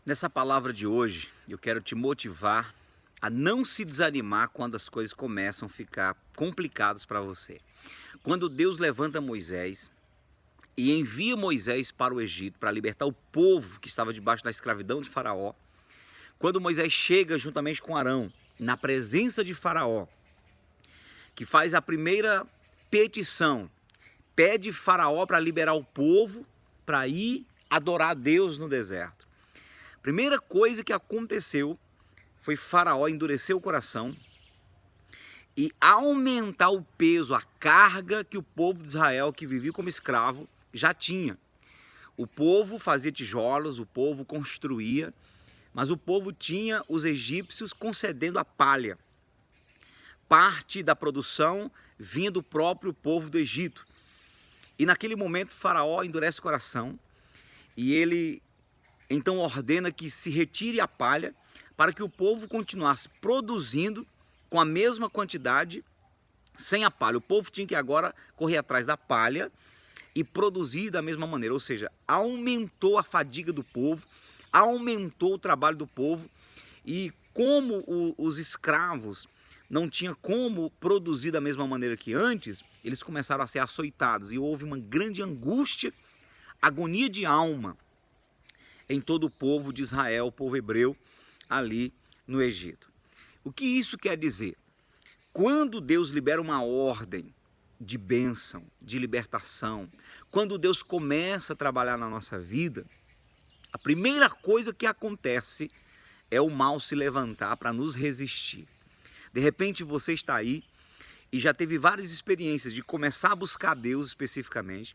Nessa palavra de hoje, eu quero te motivar a não se desanimar quando as coisas começam a ficar complicadas para você. Quando Deus levanta Moisés e envia Moisés para o Egito para libertar o povo que estava debaixo da escravidão de Faraó, quando Moisés chega juntamente com Arão na presença de Faraó, que faz a primeira petição, pede Faraó para liberar o povo para ir adorar a Deus no deserto. Primeira coisa que aconteceu foi Faraó endurecer o coração e aumentar o peso, a carga que o povo de Israel, que vivia como escravo, já tinha. O povo fazia tijolos, o povo construía, mas o povo tinha os egípcios concedendo a palha. Parte da produção vinha do próprio povo do Egito. E naquele momento Faraó endurece o coração e ele então ordena que se retire a palha para que o povo continuasse produzindo com a mesma quantidade sem a palha. O povo tinha que agora correr atrás da palha e produzir da mesma maneira, ou seja, aumentou a fadiga do povo, aumentou o trabalho do povo e como os escravos não tinham como produzir da mesma maneira que antes, eles começaram a ser açoitados e houve uma grande angústia, agonia de alma em todo o povo de Israel, o povo hebreu, ali no Egito. O que isso quer dizer? Quando Deus libera uma ordem de bênção, de libertação, quando Deus começa a trabalhar na nossa vida, a primeira coisa que acontece é o mal se levantar para nos resistir. De repente você está aí e já teve várias experiências de começar a buscar Deus especificamente,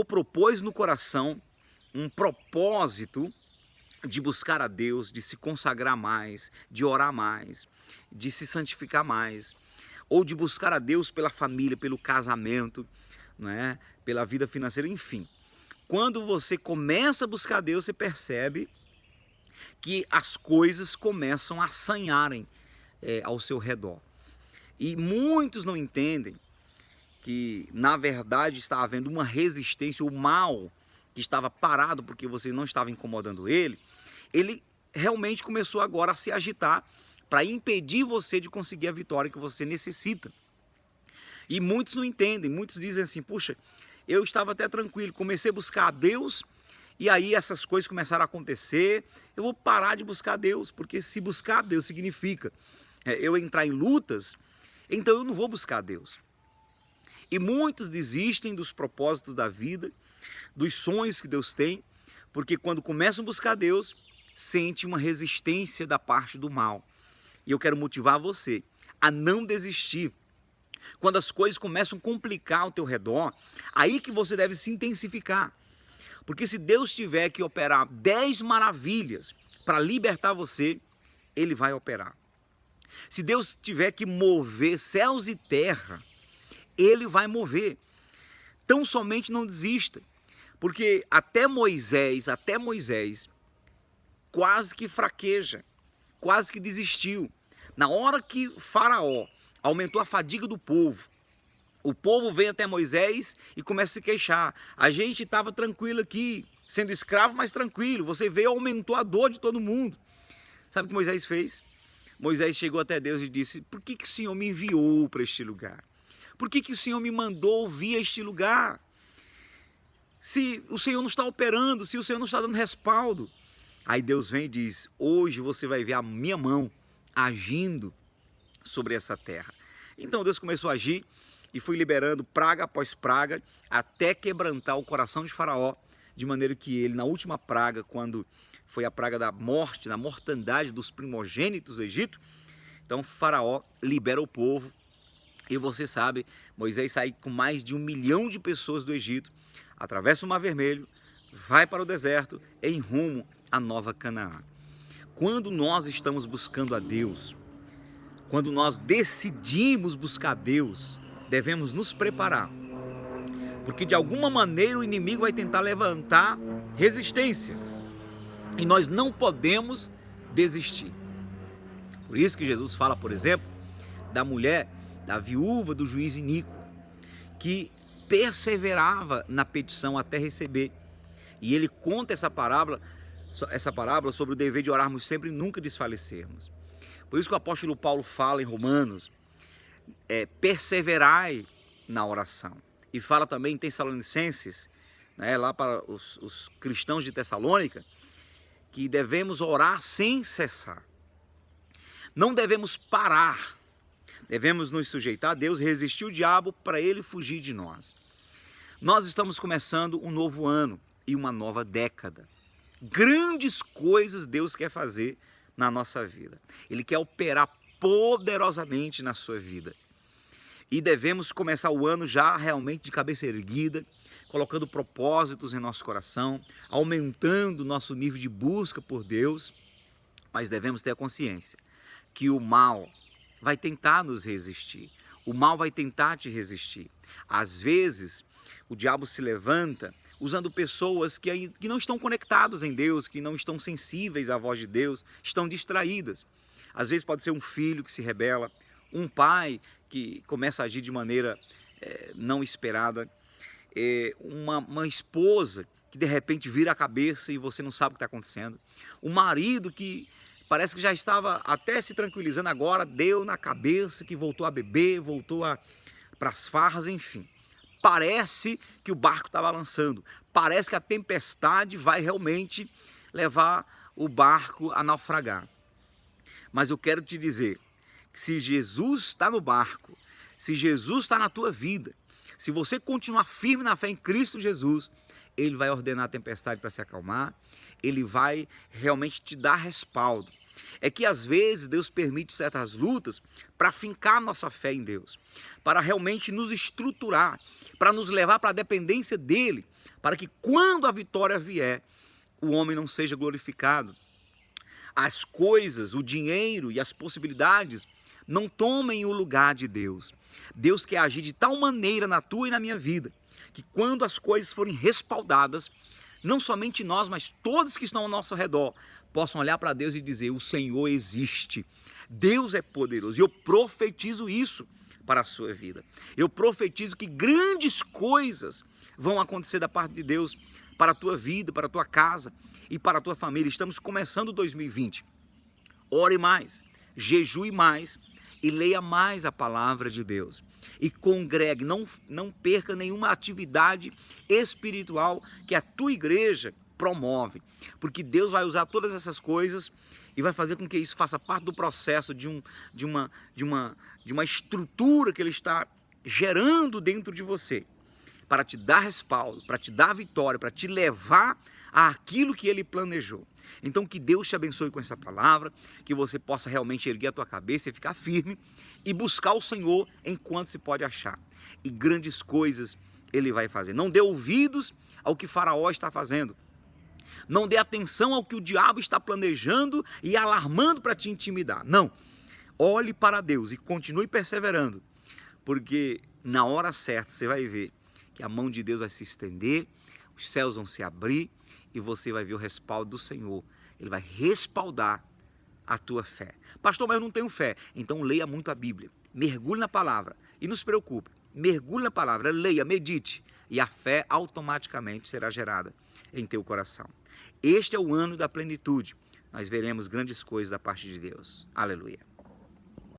propôs no coração um propósito de buscar a Deus, de se consagrar mais, de orar mais, de se santificar mais, ou de buscar a Deus pela família, pelo casamento, né? Pela vida financeira, enfim. Quando você começa a buscar Deus, você percebe que as coisas começam a assanharem ao seu redor. E muitos não entendem que, na verdade, está havendo uma resistência, o mal que estava parado porque você não estava incomodando ele realmente começou agora a se agitar para impedir você de conseguir a vitória que você necessita. E muitos não entendem, muitos dizem assim, puxa, eu estava até tranquilo, comecei a buscar a Deus e aí essas coisas começaram a acontecer, eu vou parar de buscar a Deus, porque se buscar a Deus significa eu entrar em lutas, então eu não vou buscar a Deus. E muitos desistem dos propósitos da vida, dos sonhos que Deus tem, porque quando começam a buscar Deus, sente uma resistência da parte do mal. E eu quero motivar você a não desistir. Quando as coisas começam a complicar ao teu redor, aí que você deve se intensificar. Porque se Deus tiver que operar 10 maravilhas para libertar você, Ele vai operar. Se Deus tiver que mover céus e terra, Ele vai mover. Tão somente não desista. Porque até Moisés quase que fraqueja, quase que desistiu. Na hora que Faraó aumentou a fadiga do povo, o povo vem até Moisés e começa a se queixar. A gente estava tranquilo aqui, sendo escravo, mas tranquilo. Você veio e aumentou a dor de todo mundo. Sabe o que Moisés fez? Moisés chegou até Deus e disse, por que o Senhor me enviou para este lugar? Por que o Senhor me mandou vir a este lugar? Se o Senhor não está operando, se o Senhor não está dando respaldo. Aí Deus vem e diz, hoje você vai ver a minha mão agindo sobre essa terra. Então Deus começou a agir e foi liberando praga após praga, até quebrantar o coração de Faraó, de maneira que ele, na última praga, quando foi a praga da morte, da mortandade dos primogênitos do Egito, então Faraó libera o povo, e você sabe, Moisés sai com mais de 1 milhão de pessoas do Egito, atravessa o Mar Vermelho, vai para o deserto, em rumo à Nova Canaã. Quando nós estamos buscando a Deus, quando nós decidimos buscar a Deus, devemos nos preparar, porque de alguma maneira o inimigo vai tentar levantar resistência, e nós não podemos desistir. Por isso que Jesus fala, por exemplo, da mulher, da viúva do juiz iníquo, que perseverava na petição até receber. E ele conta essa parábola essa parábola sobre o dever de orarmos sempre e nunca desfalecermos. Por isso que o apóstolo Paulo fala em Romanos, perseverai na oração. E fala também em Tessalonicenses, né, lá para os cristãos de Tessalônica, que devemos orar sem cessar. Não devemos parar. Devemos nos sujeitar a Deus, resistir o diabo para ele fugir de nós. Nós estamos começando um novo ano e uma nova década. Grandes coisas Deus quer fazer na nossa vida. Ele quer operar poderosamente na sua vida. E devemos começar o ano já realmente de cabeça erguida, colocando propósitos em nosso coração, aumentando o nosso nível de busca por Deus. Mas devemos ter a consciência que o mal vai tentar nos resistir. O mal vai tentar te resistir. Às vezes, o diabo se levanta usando pessoas que não estão conectadas em Deus, que não estão sensíveis à voz de Deus, estão distraídas. Às vezes pode ser um filho que se rebela, um pai que começa a agir de maneira não esperada, uma esposa que de repente vira a cabeça e você não sabe o que está acontecendo, um marido que parece que já estava até se tranquilizando, agora deu na cabeça que voltou a beber, voltou para as farras, enfim. Parece que o barco está balançando, parece que a tempestade vai realmente levar o barco a naufragar. Mas eu quero te dizer que se Jesus está no barco, se Jesus está na tua vida, se você continuar firme na fé em Cristo Jesus, Ele vai ordenar a tempestade para se acalmar, Ele vai realmente te dar respaldo. É que às vezes Deus permite certas lutas para fincar nossa fé em Deus, para realmente nos estruturar, para nos levar para a dependência dEle, para que quando a vitória vier, o homem não seja glorificado. As coisas, o dinheiro e as possibilidades não tomem o lugar de Deus. Deus quer agir de tal maneira na tua e na minha vida, que quando as coisas forem respaldadas, não somente nós, mas todos que estão ao nosso redor, possam olhar para Deus e dizer, o Senhor existe, Deus é poderoso. E eu profetizo isso para a sua vida. Eu profetizo que grandes coisas vão acontecer da parte de Deus para a tua vida, para a tua casa e para a tua família. Estamos começando 2020. Ore mais, jejue mais e leia mais a palavra de Deus. E congregue, não perca nenhuma atividade espiritual que a tua igreja promove, porque Deus vai usar todas essas coisas e vai fazer com que isso faça parte do processo de uma estrutura que Ele está gerando dentro de você, para te dar respaldo, para te dar vitória, para te levar àquilo que Ele planejou. Então que Deus te abençoe com essa palavra, que você possa realmente erguer a tua cabeça e ficar firme e buscar o Senhor enquanto se pode achar. E grandes coisas Ele vai fazer. Não dê ouvidos ao que Faraó está fazendo. Não dê atenção ao que o diabo está planejando e alarmando para te intimidar. Não. Olhe para Deus e continue perseverando, porque na hora certa você vai ver que a mão de Deus vai se estender, os céus vão se abrir e você vai ver o respaldo do Senhor. Ele vai respaldar a tua fé. Pastor, mas eu não tenho fé. Então leia muito a Bíblia, mergulhe na palavra e não se preocupe. Mergulhe na palavra, leia, medite e a fé automaticamente será gerada em teu coração. Este é o ano da plenitude. Nós veremos grandes coisas da parte de Deus. Aleluia.